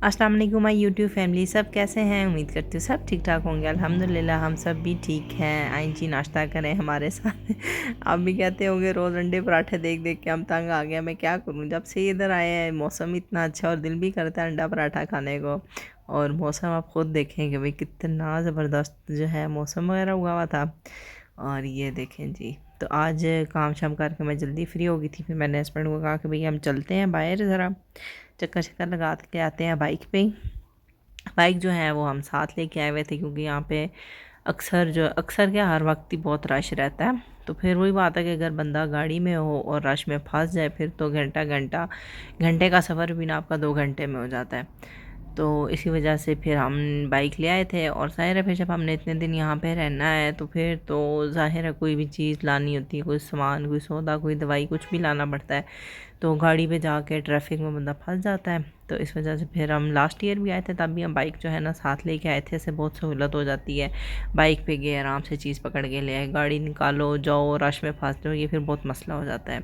अस्सलाम वालेकुम my YouTube family, सब कैसे हैं। उम्मीद करती हूँ सब ठीक ठाक होंगे। अल्हम्दुलिल्लाह हम सब भी ठीक हैं। आइन जी नाश्ता करें हमारे साथ। आप भी कहते होंगे रोज़ अंडे पराठे देख देख के हम तंग आ गया। मैं क्या करूँ, जब से इधर आए हैं मौसम इतना अच्छा और दिल भी करता है अंडा पराठा खाने को। और मौसम आप ख़ुद देखें कि भाई कितना ज़बरदस्त जो है मौसम वगैरह हुआ हुआ था। और ये देखें जी, तो आज काम शाम करके मैं जल्दी फ्री हो गई थी। फिर मैंने हस्बैंड को कहा कि भाई हम चलते हैं बाहर, ज़रा चक्कर शक्कर लगा के आते हैं बाइक पे। बाइक जो है वो हम साथ लेके आए हुए थे, क्योंकि यहाँ पे अक्सर क्या हर वक्त ही बहुत रश रहता है। तो फिर वही बात है कि अगर बंदा गाड़ी में हो और रश में फंस जाए फिर तो घंटे का सफ़र भी ना आपका 2 घंटे में हो जाता है। तो इसी वजह से फिर हम बाइक ले आए थे। और ज़ाहिर है फिर जब हमने इतने दिन यहाँ पे रहना है तो फिर तो ज़ाहिर है कोई भी चीज़ लानी होती है, कोई सामान, कोई सौदा, कोई दवाई, कुछ भी लाना पड़ता है। तो गाड़ी पे जाके ट्रैफिक में बंदा फंस जाता है। तो इस वजह से फिर हम लास्ट ईयर भी आए थे, तब भी हम बाइक जो है ना साथ लेके आए थे। इससे बहुत सहूलत हो जाती है। बाइक पे गए, आराम से चीज़ पकड़ के ले आए, गाड़ी निकालो, जाओ, रश में फंस जाओ, ये फिर बहुत मसला हो जाता है।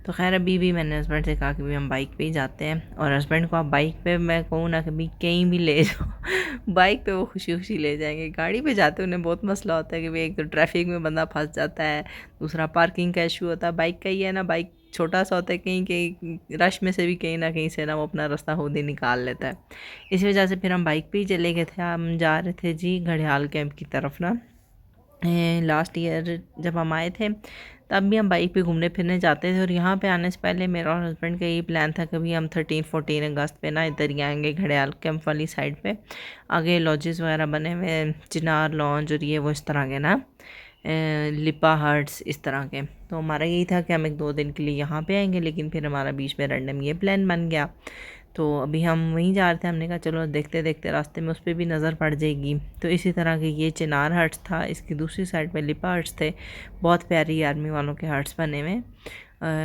तो खैर अभी भी मैंने हस्बैंड से कहा कि भी हम बाइक पे ही जाते हैं। और हस्बैंड को आप बाइक पे मैं कहूँ ना कि भी कहीं भी ले जाओ बाइक पे वो खुशी खुशी ले जाएंगे। गाड़ी पे जाते उन्हें बहुत मसला होता है कि भाई एक तो ट्रैफिक में बंदा फंस जाता है, दूसरा पार्किंग का इशू होता है। बाइक का ही है ना, बाइक छोटा सा होता है, कहीं कहीं रश में से भी कहीं ना कहीं से ना वो अपना रास्ता खुद ही निकाल लेता है। इस वजह से फिर हम बाइक पे ही चले गए थे। हम जा रहे थे जी घड़ियाल कैंप की तरफ ना। लास्ट ईयर जब हम आए थे तब भी हम बाइक पे घूमने फिरने जाते थे। और यहाँ पे आने से पहले मेरा और हस्बैंड का यही प्लान था कि भी हम 13-14 अगस्त पे ना इधर ही आएंगे घड़ियाल कैंप वाली साइड पे। आगे लॉजेस वगैरह बने हुए, चिनार लॉन्ज और ये वो इस तरह के ना, लिपा हट्स इस तरह के। तो हमारा यही था कि हम 1-2 दिन के लिए यहाँ पे आएंगे, लेकिन फिर हमारा बीच में रैंडम ये प्लान बन गया। तो अभी हम वहीं जा रहे थे। हमने कहा चलो देखते देखते रास्ते में उस पर भी नज़र पड़ जाएगी। तो इसी तरह के ये चिनार हट्स था, इसकी दूसरी साइड पे लिपा हट्स थे। बहुत प्यारी आर्मी वालों के हट्स बने हुए,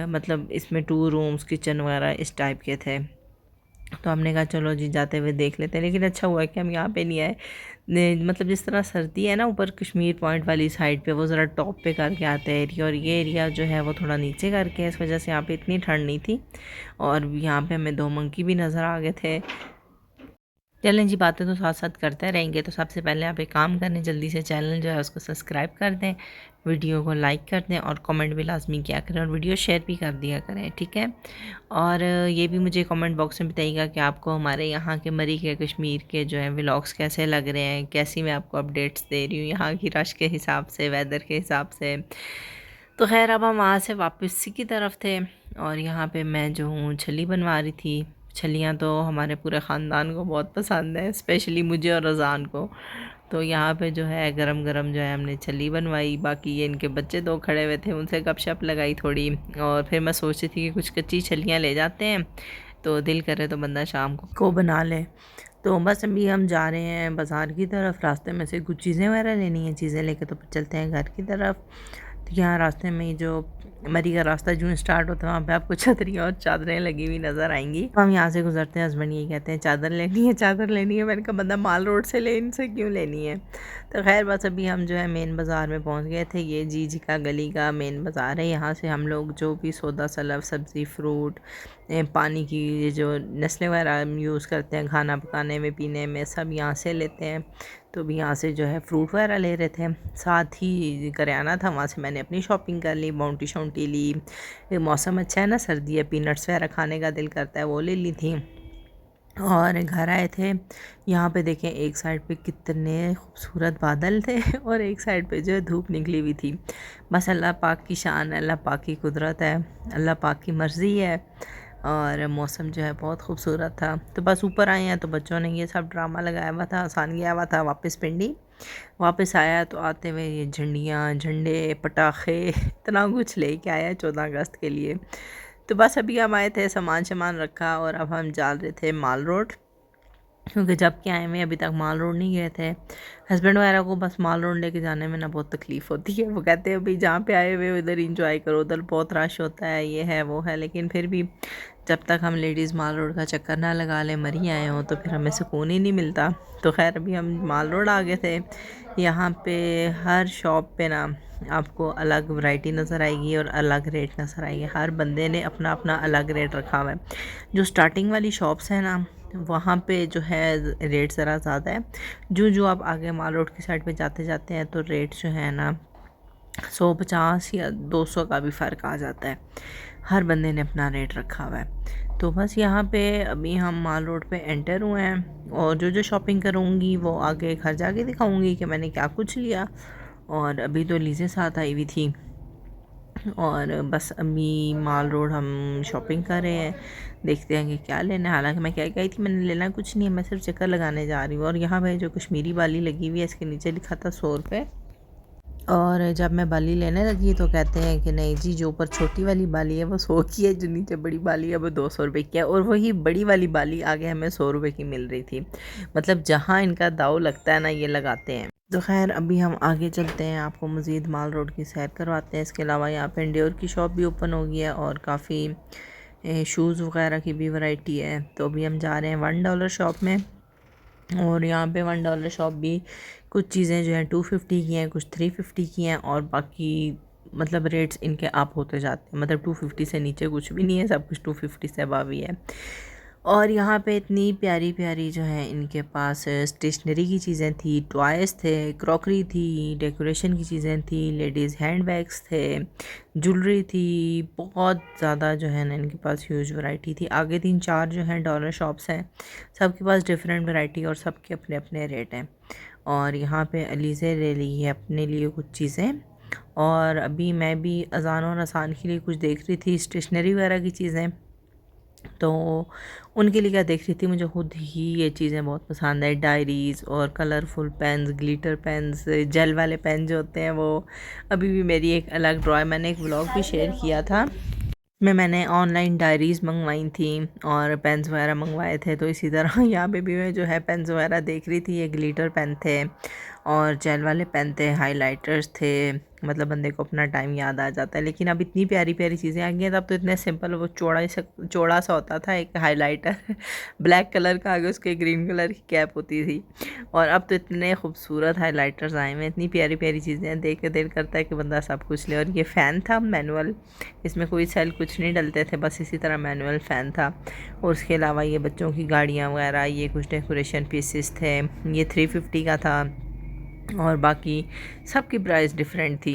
मतलब इसमें 2 रूम्स, किचन वगैरह इस टाइप के थे। तो हमने कहा चलो जी जाते हुए देख लेते हैं। लेकिन अच्छा हुआ कि हम यहाँ पे नहीं आए। मतलब जिस तरह सर्दी है ना ऊपर कश्मीर पॉइंट वाली साइड पे, वो ज़रा टॉप पे करके आते हैं एरिया, और ये एरिया जो है वो थोड़ा नीचे करके है। इस वजह से यहाँ पे इतनी ठंड नहीं थी। और यहाँ पे हमें 2 मंकी भी नज़र आ गए थे। चलें जी, बातें तो साथ साथ करते रहेंगे। तो सबसे पहले आप एक काम करें, जल्दी से चैनल जो है उसको सब्सक्राइब कर दें, वीडियो को लाइक कर दें और कमेंट भी लाजमी किया करें, और वीडियो शेयर भी कर दिया करें, ठीक है। और ये भी मुझे कमेंट बॉक्स में बताइएगा कि आपको हमारे यहाँ के मरी के कश्मीर के जो है व्लॉग्स कैसे लग रहे हैं, कैसी मैं आपको अपडेट्स दे रही हूँ यहाँ की रश के हिसाब से, वेदर के हिसाब से। तो खैर अब हम वहाँ से वापसी की तरफ थे। और यहाँ पे मैं जो हूँ छली बनवा रही थी। छलियाँ तो हमारे पूरे ख़ानदान को बहुत पसंद है, स्पेशली मुझे और रज़ान को। तो यहाँ पे जो है गरम गरम जो है हमने छली बनवाई। बाकी ये इनके बच्चे 2 खड़े हुए थे, उनसे गपशप लगाई थोड़ी। और फिर मैं सोच रही थी कि कुछ कच्ची छलियाँ ले जाते हैं, तो दिल करे तो बंदा शाम को बना ले। तो बस अभी हम जा रहे हैं बाज़ार की तरफ। रास्ते में से कुछ चीज़ें वगैरह लेनी है, चीज़ें लेके तो चलते हैं घर की तरफ। तो यहाँ रास्ते में जो मरी का रास्ता जो स्टार्ट होता है वहाँ पे आपको छतरियाँ और चादरें लगी हुई नज़र आएंगी। तो हम यहाँ से गुजरते हैं, हस्बैंड यही कहते हैं चादर लेनी है, चादर लेनी है। मैंने कहा बंदा माल रोड से ले, इनसे क्यों लेनी है। तो खैर बस अभी हम जो है मेन बाज़ार में पहुँच गए थे। ये जी का गली का मेन बाज़ार है। यहाँ से हम लोग जो भी सौदा सलफ, सब्ज़ी, फ्रूट, पानी की ये जो नस्लें वगैरह हम यूज़ करते हैं खाना पकाने में, पीने में, सब यहाँ से लेते हैं। तो भी यहाँ से जो है फ्रूट वगैरह ले रहे थे, साथ ही करियाना था, वहाँ से मैंने अपनी शॉपिंग कर ली, बाउंटी शाउंटी ली। मौसम अच्छा है ना, सर्दी है, पीनट्स वगैरह खाने का दिल करता है, वो ले ली थी। और घर आए थे। यहाँ पे देखें एक साइड पे कितने खूबसूरत बादल थे और एक साइड पे जो है धूप निकली हुई थी। बस अल्लाह पाक की शान है, अल्लाह पाक की कुदरत है, अल्लाह पाक की मर्ज़ी है। और मौसम जो है बहुत खूबसूरत था। तो बस ऊपर आए हैं तो बच्चों ने ये सब ड्रामा लगाया हुआ था, आसान गया हुआ था वापस पिंडी। वापस आया तो आते हुए ये झंडियाँ, झंडे, पटाखे इतना कुछ लेके आया 14 अगस्त के लिए। तो बस अभी हम आए थे, सामान सामान रखा और अब हम जा रहे थे माल रोड, क्योंकि जब के आए हुए अभी तक माल रोड नहीं गए थे। हस्बैंड वगैरह को बस माल रोड लेके जाने में ना बहुत तकलीफ़ होती है। वो कहते हैं भाई जहाँ पे आए हुए उधर इंजॉय करो, उधर बहुत रश होता है, ये है वो है। लेकिन फिर भी जब तक हम लेडीज़ माल रोड का चक्कर ना लगा लें, मरी आए हों, तो फिर हमें सुकून ही नहीं मिलता। तो खैर अभी हम माल रोड आ गए थे। यहाँ पे हर शॉप पे ना आपको अलग वैरायटी नज़र आएगी और अलग रेट नज़र आएगी। हर बंदे ने अपना अपना अलग रेट रखा हुआ है। जो स्टार्टिंग वाली शॉप्स हैं ना, वहाँ पे जो है रेट ज़रा ज़्यादा है। जो जो आप आगे माल रोड की साइड पे जाते जाते हैं तो रेट जो है ना 150 या 200 का भी फ़र्क आ जाता है। हर बंदे ने अपना रेट रखा हुआ है। तो बस यहाँ पे अभी हम माल रोड पे एंटर हुए हैं और जो जो शॉपिंग करूँगी वो आगे घर जाके दिखाऊँगी कि मैंने क्या कुछ लिया। और अभी तो लीज़े साथ आई हुई थी और बस अभी माल रोड हम शॉपिंग कर रहे हैं, देखते हैं कि क्या लेना है। हालांकि मैं क्या गई थी, मैंने लेना कुछ नहीं है, मैं सिर्फ चक्कर लगाने जा रही हूँ। और यहाँ पे जो कश्मीरी बाली लगी हुई है इसके नीचे लिखा था 100 रुपये। और जब मैं बाली लेने लगी तो कहते हैं कि नहीं जी, जो ऊपर छोटी वाली बाली है वो 100 की है, जो नीचे बड़ी बाली है वो 200 रुपये की है। और वही बड़ी वाली बाली आगे हमें 100 रुपये की मिल रही थी। मतलब जहाँ इनका दाव लगता है ना, ये लगाते हैं। तो खैर अभी हम आगे चलते हैं, आपको मज़ीद माल रोड की सैर करवाते हैं। इसके अलावा यहाँ पे इंडोर की शॉप भी ओपन हो गई है और काफ़ी शूज़ वगैरह की भी वैरायटी है। तो अभी हम जा रहे हैं $1 शॉप में। और यहाँ पे $1 शॉप भी कुछ चीज़ें जो हैं 250 की हैं, कुछ 350 की हैं और बाकी मतलब रेट्स इनके अप होते जाते हैं। मतलब 250 से नीचे कुछ भी नहीं है, सब कुछ 250 से अबव ही है। और यहाँ पे इतनी प्यारी प्यारी जो है इनके पास स्टेशनरी की चीज़ें थी, टॉयज़ थे, क्रॉकरी थी, डेकोरेशन की चीज़ें थी, लेडीज़ हैंड बैग्स थे, ज्वेलरी थी। बहुत ज़्यादा जो है ना इनके पास ह्यूज वैरायटी थी। आगे 3-4 जो हैं डॉलर शॉप्स हैं, सबके पास डिफरेंट वैरायटी और सबके अपने अपने रेट हैं। और यहाँ पे अलीज़े ले ली है अपने लिए कुछ चीज़ें। और अभी मैं भी अज़ान और आसान के लिए कुछ देख रही थी, स्टेशनरी वगैरह की चीज़ें। तो उनके लिए क्या देख रही थी, मुझे खुद ही ये चीज़ें बहुत पसंद है, डायरीज़ और colourful pens, glitter pens, gel वाले पेन जो होते हैं वो। अभी भी मेरी एक अलग ड्रॉ है, मैंने एक व्लॉग भी शेयर किया था। मैंने ऑनलाइन डायरीज़ मंगवाई थी और पेन्स वगैरह मंगवाए थे। तो इसी तरह यहाँ पे भी मैं जो है पेन्स वगैरह देख रही थी। ये ग्लिटर पेन थे और जेल वाले पेन थे, हाइलाइटर्स थे। मतलब बंदे को अपना टाइम याद आ जाता है। लेकिन अब इतनी प्यारी प्यारी चीज़ें आ गई हैं। तब तो इतने सिंपल, वो चौड़ा सा होता था एक हाइलाइटर ब्लैक कलर का, आगे उसके ग्रीन कलर की कैप होती थी। और अब तो इतने खूबसूरत हाइलाइटर्स आए हैं, इतनी प्यारी प्यारी चीज़ें हैं, देख के दिल करता है कि बंदा सब कुछ ले। और ये फ़ैन था मैनुअल, इसमें कोई सेल कुछ नहीं डलते थे, बस इसी तरह मैनुअल फ़ैन था। और उसके अलावा ये बच्चों की गाड़ियाँ वगैरह, ये कुछ डेकोरेशन पीसेस थे, ये 350 का था। और बाकी सब की प्राइस डिफरेंट थी।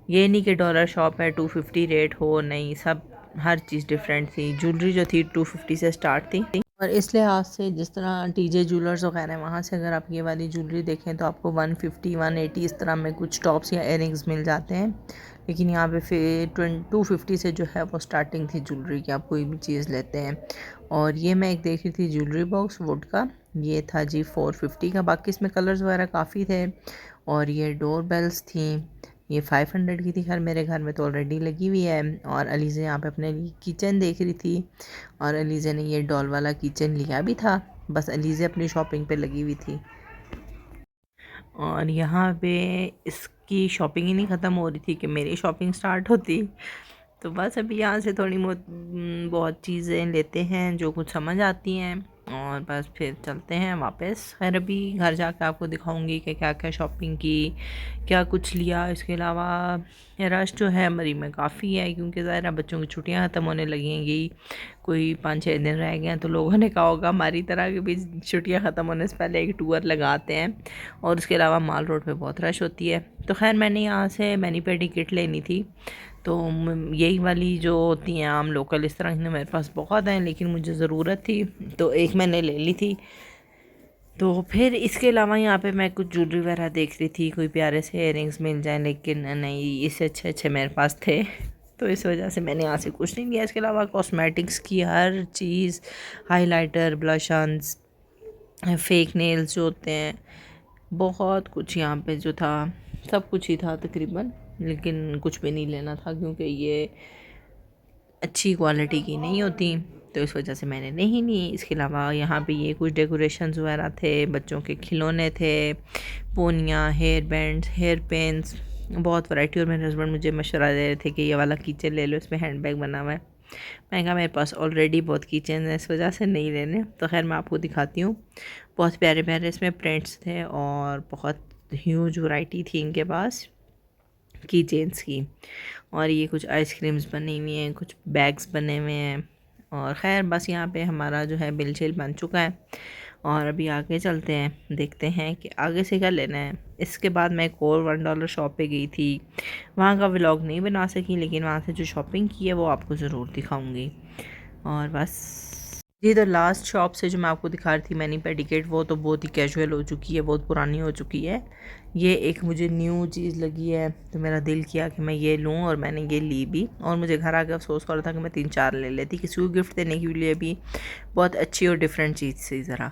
ये नहीं कि डॉलर शॉप है 250 रेट हो, नहीं, सब हर चीज़ डिफरेंट थी। ज्वेलरी जो थी 250 से स्टार्ट थी। और इस लिहाज से जिस तरह टीजे ज्वेलर्स वगैरह हैं, वहाँ से अगर आप ये वाली ज्वेलरी देखें तो आपको 150 180 इस तरह में कुछ टॉप्स या इयरिंग्स मिल जाते हैं। लेकिन यहाँ पे फिर 250 से जो है वो स्टार्टिंग थी ज्वेलरी की, आप कोई भी चीज़ लेते हैं। और ये मैं एक देख रही थी ज्वेलरी बॉक्स वुड का, ये था जी 450 का। बाकी इसमें कलर्स वगैरह काफ़ी थे। और ये डोर बेल्स थी, ये 500 की थी। खैर मेरे घर में तो ऑलरेडी लगी हुई है। और अलीज़े यहाँ पे अपने लिए किचन देख रही थी और अलीज़े ने ये डॉल वाला किचन लिया भी था। बस अलीज़े अपनी शॉपिंग पे लगी हुई थी। और यहाँ पे इसकी शॉपिंग ही नहीं ख़त्म हो रही थी कि मेरी शॉपिंग स्टार्ट होती। तो बस अभी यहाँ से थोड़ी बहुत बहुत चीज़ें लेते हैं जो कुछ समझ आती हैं और बस फिर चलते हैं वापस। खैर अभी घर जाकर आपको दिखाऊंगी कि क्या क्या शॉपिंग की, क्या कुछ लिया। इसके अलावा रश जो है मरी में काफ़ी है, क्योंकि ज़ाहिर है बच्चों की छुट्टियां ख़त्म होने लगेंगी, कोई 5-6 दिन रह गए हैं। तो लोगों ने कहा होगा हमारी तरह कि भी छुट्टियां ख़त्म होने से पहले एक टूर लगाते हैं। और उसके अलावा माल रोड पे बहुत रश होती है। तो खैर मैंने यहाँ से मैनी पेडी किट लेनी थी। तो यही वाली जो होती हैं आम लोकल, इस तरह की मेरे पास बहुत हैं, लेकिन मुझे ज़रूरत थी तो एक मैंने ले ली थी। तो फिर इसके अलावा यहाँ पे मैं कुछ ज्वेलरी वगैरह देख रही थी, कोई प्यारे से इयरिंग्स मिल जाए, लेकिन नहीं, इससे अच्छे अच्छे मेरे पास थे। तो इस वजह से मैंने यहाँ से कुछ नहीं लिया। इसके अलावा कॉस्मेटिक्स की हर चीज़, हाइलाइटर, ब्लशन्स, फेक नेल्स जो होते हैं, बहुत कुछ यहाँ पे जो था, सब कुछ ही था तकरीबन। लेकिन कुछ भी नहीं लेना था क्योंकि ये अच्छी क्वालिटी की नहीं होती, तो इस वजह से मैंने नहीं ली। इसके अलावा यहाँ पे ये कुछ डेकोरेशंस वगैरह थे, बच्चों के खिलौने थे, पोनियाँ, हेयर बैंड्स, हेयर पेन्स, बहुत वैरायटी। और मेरे हस्बैंड मुझे मशवरा दे रहे थे कि ये वाला किचन ले लो, इसमें हैंड बैग बना हुआ है। मैं कहा मेरे पास ऑलरेडी बहुत किचन है, इस वजह से नहीं लेने। तो खैर मैं आपको दिखाती हूँ। बहुत प्यारे प्यारे इसमें प्रिंट्स थे और बहुत ह्यूज वैरायटी थी इनके पास की चेन्स की। और ये कुछ आइसक्रीम्स बनी हुई हैं, कुछ बैग्स बने हुए हैं और ख़ैर बस यहाँ पे हमारा जो है बिल शिल बन चुका है और अभी आगे चलते हैं, देखते हैं कि आगे से क्या लेना है। इसके बाद मैं एक और $1 शॉप पे गई थी, वहाँ का व्लॉग नहीं बना सकी, लेकिन वहाँ से जो शॉपिंग की है वो आपको ज़रूर दिखाऊंगी। और बस जी, तो लास्ट शॉप से जो मैं आपको दिखा रही थी मैनी पेडिकेट, वो तो बहुत ही कैजुअल हो चुकी है, बहुत पुरानी हो चुकी है। ये एक मुझे न्यू चीज़ लगी है तो मेरा दिल किया कि मैं ये लूँ, और मैंने ये ली भी। और मुझे घर आकर अफसोस हो रहा था कि मैं 3-4 ले लेती, किसी को गिफ्ट देने के लिए भी बहुत अच्छी और डिफरेंट चीज़ थी ज़रा।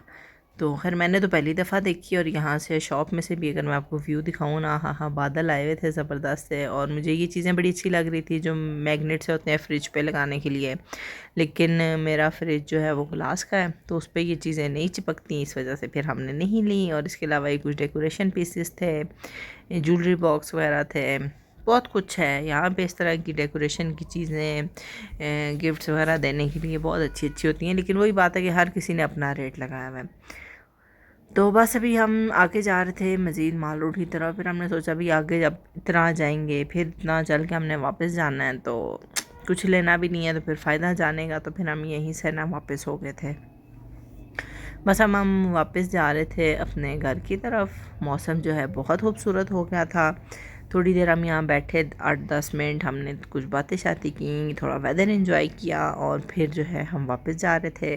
तो खैर मैंने तो पहली दफ़ा देखी, और यहाँ से शॉप में से भी अगर मैं आपको व्यू दिखाऊँ ना, हाँ हाँ, बादल आए हुए थे ज़बरदस्त से। और मुझे ये चीज़ें बड़ी अच्छी लग रही थी जो मैग्नेट्स होते हैं फ्रिज पे लगाने के लिए, लेकिन मेरा फ्रिज जो है वो ग्लास का है तो उस पर ये चीज़ें नहीं चिपकती, इस वजह से फिर हमने नहीं ली। और इसके अलावा ये कुछ डेकोरेशन पीसेस थे, ज्वेलरी बॉक्स वगैरह थे, बहुत कुछ है यहाँ पे। इस तरह की डेकोरेशन की चीज़ें, गिफ्ट्स वगैरह देने के लिए बहुत अच्छी अच्छी होती हैं, लेकिन वही बात है कि हर किसी ने अपना रेट लगाया हुआ है। तो बस अभी हम आगे जा रहे थे मज़ीद माल रोड की तरफ, फिर हमने सोचा अभी आगे जब इतना जाएंगे फिर इतना चल के हमने वापस जाना है तो कुछ लेना भी नहीं है, तो फिर फ़ायदा जाने का, तो फिर हम यहीं से ना वापस हो गए थे। बस हम वापस जा रहे थे अपने घर की तरफ। मौसम जो है बहुत खूबसूरत हो गया था। थोड़ी देर हम यहाँ बैठे, 8-10 मिनट हमने कुछ बातें शाती की, थोड़ा वेदर एंजॉय किया, और फिर जो है हम वापस जा रहे थे।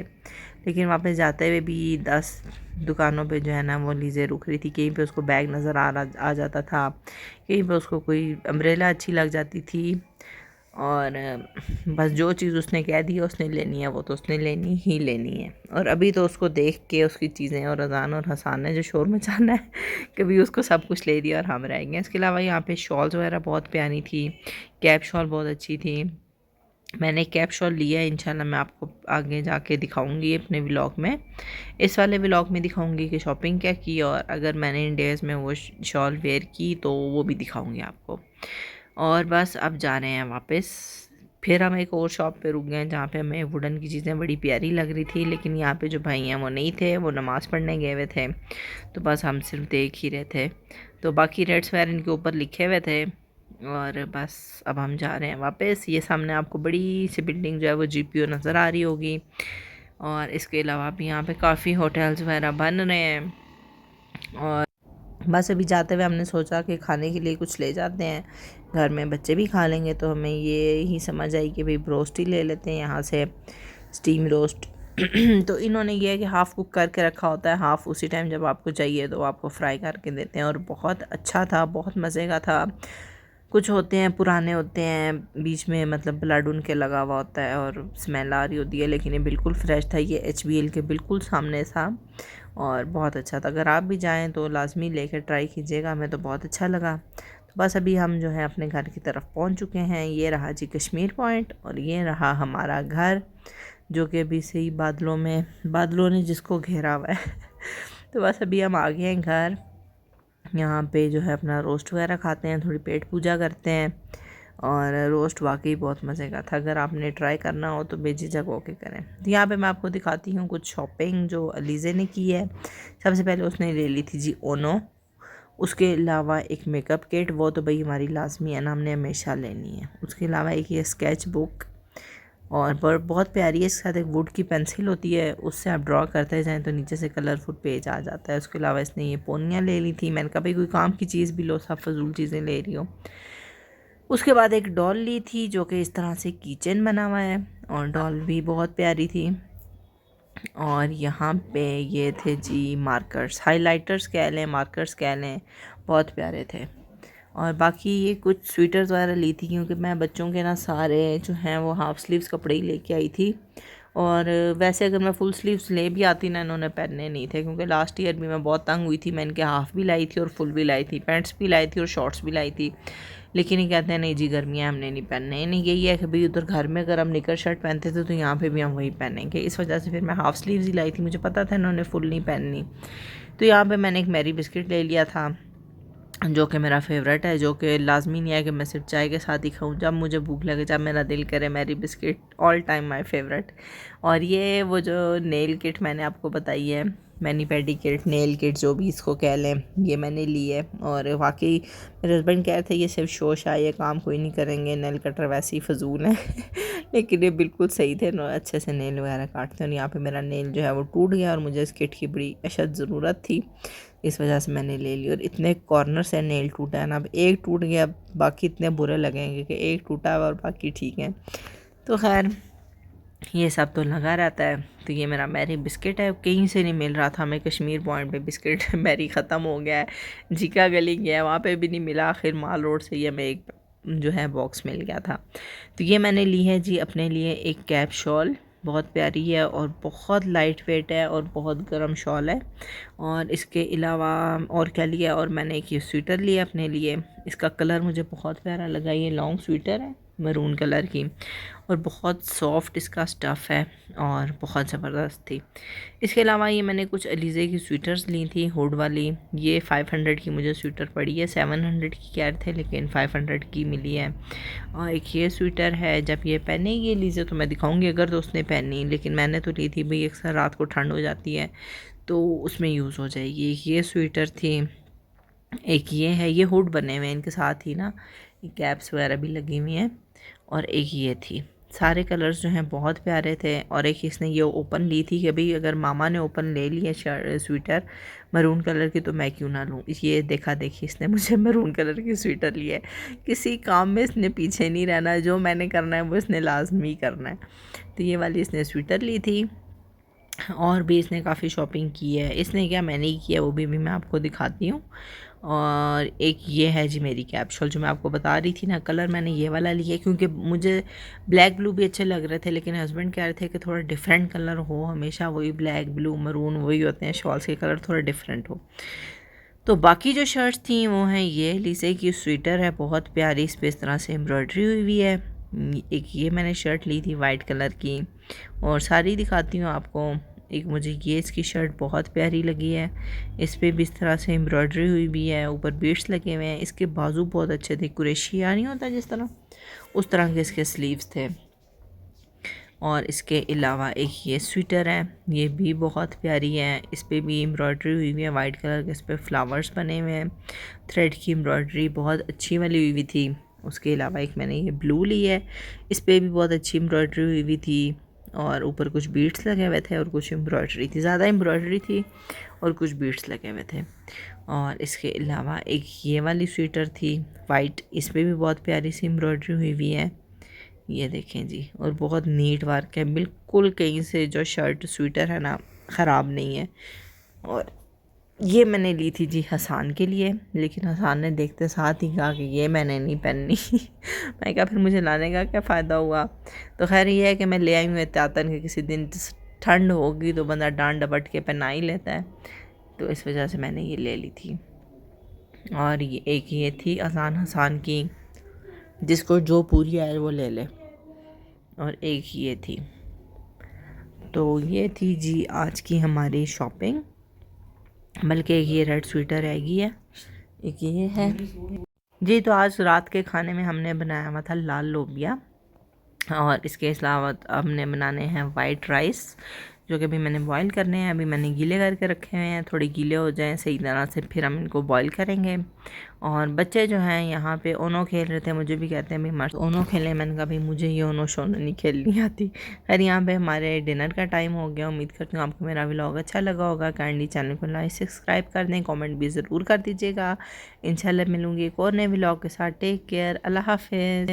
लेकिन वापस जाते हुए भी 10 दुकानों पे जो है ना वो लीज़े रुक रही थी। कहीं पे उसको बैग नज़र आ जाता था, कहीं पे उसको कोई अम्ब्रेला अच्छी लग जाती थी, और बस जो चीज़ उसने कह दी है उसने लेनी है वो तो उसने लेनी ही लेनी है। और अभी तो उसको देख के उसकी चीज़ें और अजान और हसान ने जो शोर मचाना है, कभी उसको सब कुछ ले दिया और हम रह गए। इसके अलावा यहाँ पे शॉल्स वगैरह बहुत प्यारी थी, कैप शॉल बहुत अच्छी थी। मैंने कैप शॉल लिया है, इंशाल्लाह मैं आपको आगे जाके दिखाऊंगी अपने व्लॉग में। इस वाले व्लॉग में दिखाऊंगी कि शॉपिंग क्या की, और अगर मैंने इन डेज़ में वो शॉल वेयर की तो वो भी दिखाऊंगी आपको। और बस अब जा रहे हैं वापस। फिर हम एक और शॉप पे रुक गए जहाँ पे हमें वुडन की चीज़ें बड़ी प्यारी लग रही थी, लेकिन यहाँ पे जो भाई हैं वो नहीं थे, वो नमाज़ पढ़ने गए हुए थे, तो बस हम सिर्फ देख ही रहे थे। तो बाकी रेट्स वगैरह इनके ऊपर लिखे हुए थे। और बस अब हम जा रहे हैं वापस। ये सामने आपको बड़ी सी बिल्डिंग जो है वो GPO नज़र आ रही होगी। और इसके अलावा भी यहाँ पे काफ़ी होटल्स वगैरह बन रहे हैं। और बस अभी जाते हुए हमने सोचा कि खाने के लिए कुछ ले जाते हैं, घर में बच्चे भी खा लेंगे, तो हमें ये ही समझ आई कि भाई रोस्ट ही ले लेते हैं यहाँ से, स्टीम रोस्ट। तो इन्होंने ये है कि हाफ़ कुक करके रखा होता है, हाफ़ उसी टाइम जब आपको चाहिए तो आपको फ्राई करके देते हैं, और बहुत अच्छा था, बहुत मज़े का था। कुछ होते हैं पुराने होते हैं, बीच में मतलब ब्लड उनके लगा हुआ होता है और स्मेल आ रही होती है, लेकिन ये बिल्कुल फ्रेश था। ये HBL के बिल्कुल सामने था और बहुत अच्छा था। अगर आप भी जाएं तो लाजमी लेकर ट्राई कीजिएगा, हमें तो बहुत अच्छा लगा। तो बस अभी हम जो है अपने घर की तरफ पहुंच चुके हैं। ये रहा जी कश्मीर पॉइंट, और ये रहा हमारा घर, जो कि अभी सही बादलों ने जिसको घेरा हुआ है। तो बस अभी हम आ गए हैं घर। यहाँ पे जो है अपना रोस्ट वगैरह खाते हैं, थोड़ी पेट पूजा करते हैं, और रोस्ट वाकई बहुत मज़े का था। अगर आपने ट्राई करना हो तो बेझिझक होके करें। तो यहाँ पे मैं आपको दिखाती हूँ कुछ शॉपिंग जो अलीज़े ने की है। सबसे पहले उसने ले ली थी जी ओनो। उसके अलावा एक मेकअप किट, वो तो भाई हमारी लाजमी है ना, हमने हमेशा लेनी है। उसके अलावा एक ये स्केच बुक, और बहुत प्यारी है, इसके साथ एक वुड की पेंसिल होती है, उससे आप ड्रॉ करते जाएं तो नीचे से कलरफुल पेज आ जाता है। उसके अलावा इसने ये पोनियाँ ले ली थी। मैंने कहा भाई कोई काम की चीज़ भी लो, सब फजूल चीज़ें ले रही हो। उसके बाद एक डॉल ली थी जो कि इस तरह से किचन बना हुआ है, और डॉल भी बहुत प्यारी थी। और यहाँ पे ये थे जी मार्कर्स, हाइलाइटर्स कह लें, मार्कर्स कह लें, बहुत प्यारे थे। और बाकी ये कुछ स्वेटर्स वगैरह ली थी, क्योंकि मैं बच्चों के ना सारे जो हैं वो हाफ़ स्लीव्स कपड़े ही लेके आई थी। और वैसे अगर मैं फुल स्लीव्स ले भी आती ना, इन्होंने पहनने नहीं थे, क्योंकि लास्ट ईयर भी मैं बहुत तंग हुई थी। मैं इनके हाफ़ भी लाई थी और फुल भी लाई थी, पैंट्स भी लाई थी और शॉर्ट्स भी लाई थी, लेकिन ये कहते हैं नहीं जी गर्मियाँ हमने नहीं पहनने। नहीं, यही है कि भाई उधर घर में अगर हम निकर शर्ट पहनते थे तो यहाँ पे भी हम वही पहनेंगे। इस वजह से फिर मैं हाफ़ स्लीव्स ही लाई थी, मुझे पता था इन्होंने फुल नहीं पहननी। तो यहाँ पे मैंने एक मैरी बिस्किट ले लिया था, जो कि मेरा फेवरेट है, जो कि लाजमी नहीं है कि मैं सिर्फ चाय के साथ ही खाऊं। जब मुझे भूख लगे, जब मेरा दिल करे, Marie biscuit all time my favourite. और ये वो जो नेल किट मैंने आपको बताई है, मैनी पेडी किट, नेल किट, जो भी इसको कह लें, ये मैंने ली है। और वाकई मेरे हस्बैंड कह रहे थे ये सिर्फ शो शाय ये काम कोई नहीं करेंगे, नेल कटर वैसे ही फ़जूल है लेकिन ये बिल्कुल सही थे, अच्छे से नेल वगैरह काटते हैं। और यहाँ पे मेरा नेल जो है वो टूट गया और मुझे इस किट की बड़ी अशद ज़रूरत थी, इस वजह से मैंने ले ली। और इतने कॉर्नर से नेल टूटा है ना, अब एक टूट गया, बाकी इतने बुरे लगेंगे कि एक टूटा है और बाकी ठीक है। तो खैर ये सब तो लगा रहता है। तो ये मेरा मैरी बिस्किट है, कहीं से नहीं मिल रहा था, मैं कश्मीर पॉइंट पे बिस्किट मैरी ख़त्म हो गया है, जीका गली गया वहाँ पे भी नहीं मिला, आखिर माल रोड से ये मैं एक जो है बॉक्स मिल गया था। तो ये मैंने ली है जी अपने लिए एक कैप शॉल, बहुत प्यारी है और बहुत लाइट वेट है और बहुत गर्म शॉल है। और इसके अलावा और क्या लिया, और मैंने एक ये स्वेटर लिया अपने लिए, इसका कलर मुझे बहुत प्यारा लगा, ये लॉन्ग स्वेटर है मरून कलर की और बहुत सॉफ्ट इसका स्टफ़ है और बहुत ज़बरदस्त थी। इसके अलावा ये मैंने कुछ अलीज़े की स्वेटर्स ली थी हुड वाली, ये 500 की मुझे स्वेटर पड़ी है, 700 की कह रहे थे लेकिन 500 की मिली है। और एक ये स्वेटर है, जब ये पहनेगी अलीज़े तो मैं दिखाऊंगी अगर तो उसने पहनी, लेकिन मैंने तो ली थी भाई, अक्सर रात को ठंड हो जाती है तो उसमें यूज़ हो जाएगी। ये स्वेटर थी, एक ये है, ये हुड बने हुए हैं इनके साथ ही ना, ये कैप्स वगैरह भी लगी हुई हैं। और एक ये थी, सारे कलर्स जो हैं बहुत प्यारे थे। और एक इसने ये ओपन ली थी कि भाई अगर मामा ने ओपन ले लिया स्वेटर मरून कलर की तो मैं क्यों ना लूँ। ये देखा देखी इसने मुझे मरून कलर की स्वेटर ली है, किसी काम में इसने पीछे नहीं रहना, जो मैंने करना है वो इसने लाजमी करना है। तो ये वाली इसने स्वेटर ली थी। और भी इसने काफ़ी शॉपिंग की है, इसने क्या मैंने ही किया वो भी मैं आपको दिखाती हूँ। और एक ये है जी मेरी कैप शॉल जो मैं आपको बता रही थी ना, कलर मैंने ये वाला लिया क्योंकि मुझे ब्लैक ब्लू भी अच्छे लग रहे थे, लेकिन हस्बैंड कह रहे थे कि थोड़ा डिफरेंट कलर हो, हमेशा वही ब्लैक ब्लू मरून वही होते हैं शॉल्स के कलर, थोड़ा डिफरेंट हो। तो बाकी जो शर्ट्स थी वो हैं ये लीसे की स्वेटर है बहुत प्यारी, इस पर इस तरह से एम्ब्रॉयडरी हुई हुई है। एक ये मैंने शर्ट ली थी वाइट कलर की, और सारी दिखाती हूँ आपको। एक मुझे ये इसकी शर्ट बहुत प्यारी लगी है, इस पर भी इस तरह से एम्ब्रॉयडरी हुई भी है, ऊपर बीड्स लगे हुए हैं, इसके बाजू बहुत अच्छे थे, कुरेशिया नहीं होता जिस तरह, उस तरह के इसके स्लीव्स थे। और इसके अलावा एक ये स्वेटर है, ये भी बहुत प्यारी है, इस पर भी एम्ब्रॉयडरी हुई हुई है वाइट कलर के, इस पर फ्लावर्स बने हुए हैं, थ्रेड की एम्ब्रॉयडरी बहुत अच्छी वाली हुई हुई थी। उसके अलावा एक मैंने ये ब्लू ली है, इस पर भी बहुत अच्छी एम्ब्रॉयडरी हुई हुई थी और ऊपर कुछ बीड्स लगे हुए थे और कुछ एम्ब्रॉयडरी थी, ज़्यादा एम्ब्रॉयडरी थी और कुछ बीड्स लगे हुए थे। और इसके अलावा एक ये वाली स्वेटर थी वाइट, इस पर भी बहुत प्यारी सी एम्ब्रॉयडरी हुई हुई है, ये देखें जी, और बहुत नीट वर्क है, बिल्कुल कहीं से जो शर्ट स्वेटर है ना ख़राब नहीं है। और ये मैंने ली थी जी हसान के लिए, लेकिन हसान ने देखते साथ ही कहा कि ये मैंने नहीं पहननी मैं कहा फिर मुझे लाने का क्या फ़ायदा हुआ। तो खैर ये है कि मैं ले आई हूँ एहतियातन कि किसी दिन ठंड होगी तो बंदा डांड डपट के पहना ही लेता है, तो इस वजह से मैंने ये ले ली थी। और ये एक ये थी आसान हसान की, जिसको जो पूरी आए वो ले ले, और एक ये थी। तो ये थी जी आज की हमारी शॉपिंग, बल्कि एक ये रेड स्वेटर रहेगी है, एक ये है जी। तो आज रात के खाने में हमने बनाया हुआ था लाल लोबिया, और इसके अलावा हमने बनाने हैं वाइट राइस, जो कि अभी मैंने बॉईल करने हैं, अभी मैंने गीले करके रखे हुए हैं, थोड़े गीले हो जाएं सही तरह से फिर हम इनको बॉईल करेंगे। और बच्चे जो हैं यहाँ पे ओनो खेल रहे थे, मुझे भी कहते हैं भाई हमारे ओनो खेलें, मैंने कहा भाई मुझे ये ओनो शोनो नहीं खेलनी आती। खैर यहाँ पे हमारे डिनर का टाइम हो गया, उम्मीद करती हूँ आपको मेरा व्लॉग अच्छा लगा होगा। काइंडली चैनल को लाइक सब्सक्राइब कर दें, कॉमेंट भी ज़रूर कर दीजिएगा। इंशाल्लाह मिलूँगी एक और नए व्लॉग के साथ। टेक केयर, अल्लाह हाफिज़।